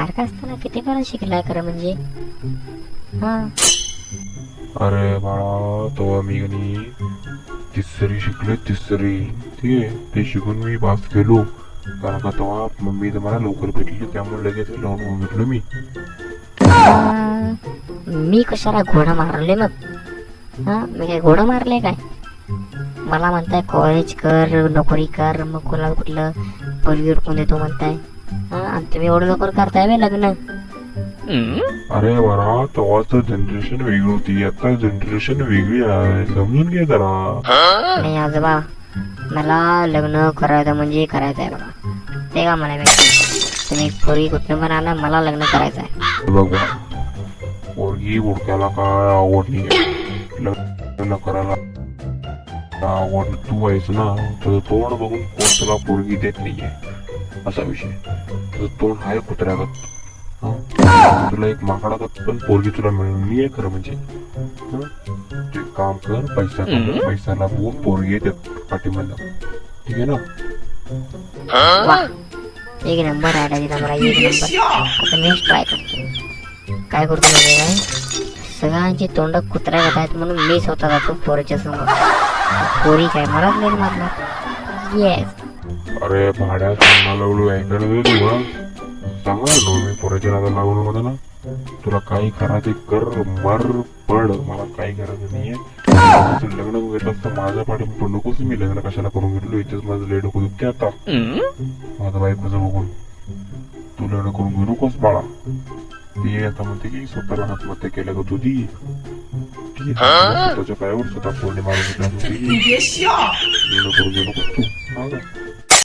बारका असताना किती वेळा शिकलाय खरं म्हणजे. हा अरे बाळा तेव्हा मी गणी तिसरी शिकले, तिसरी. ठीक आहे, ते शिकून मी पास केलो. कारण का तेव्हा मम्मी तर मला लवकर भेटली, त्यामुळे लगेच लावून होऊन भेटलो मी. मी कशाला घोडा मारले मग. हा मी काय घोडा मारले काय. मला म्हणताय कॉलेज कर, नोकरी कर, मग कोणाला कुठलं पोरगी उडकून देतो म्हणताय. हा आणि तुम्ही एवढं लवकर करताय बे लग्न. अरे बाळा तेव्हाच जनरेशन वेगळी होती, आता जनरेशन वेगळी आहे, समजून घे जरा. नाही आजोबा, मला लग्न करायचं म्हणजे करायचं आहे बघा. ते का मला माहिती. तुम्ही पोरगी कुठनं पण आणा, मला लग्न करायचं आहे. बघ बा, पोरगी उडकायला काय आवड नाही, लग्न करायला आवड तू व्हायचं ना. तुझं तोंड बघून कोण तुला पोरगी देत नाहीये, असा विषय. तुझं तोंड आहे कुत्र्यागत. तुला एक माकडागत पण पोरगी तुला मिळून मी आहे खरं म्हणजे. तू एक काम कर, पैसा कमव, पैसाला बोल, पोरगी येते पाठीमध्ये. ठीक आहे ना. वा, एक नंबर आयडिया दिला मला, एक नंबर. आता मी ट्राय करतो. काय करतो म्हणजे काय, सगळ्यांची तोंड कुत्र्या घेत आहेत म्हणून मी स्वतः जातो पोरीच्या समोर. पोरी काय मला नाही मारणार. येस. अरे भाड्या सांगायला एवढं ऐकायला दे तुला. सांगा मी पोराच्या नादाला लागू नको ना. तुला काही करायचे कर, मर पड, मला काही करायचं नाहीये. लग्न घेतलं असतं माझ्या पाठी नकोच. मी लग्न कशाला करून घेतलो, इथेच माझं लेट डोकं दुखते आता माझं बायकोचं बघून. तू लग्न करून घेऊ नकोस बाळा. ती आता म्हणते की स्वतःला आत्महत्या केल्या का तुझी. ठीक आहे, स्वतःच्या पायावर स्वतः कोरडे मारून घेतला. लग्न करून घेऊ नकोस तू.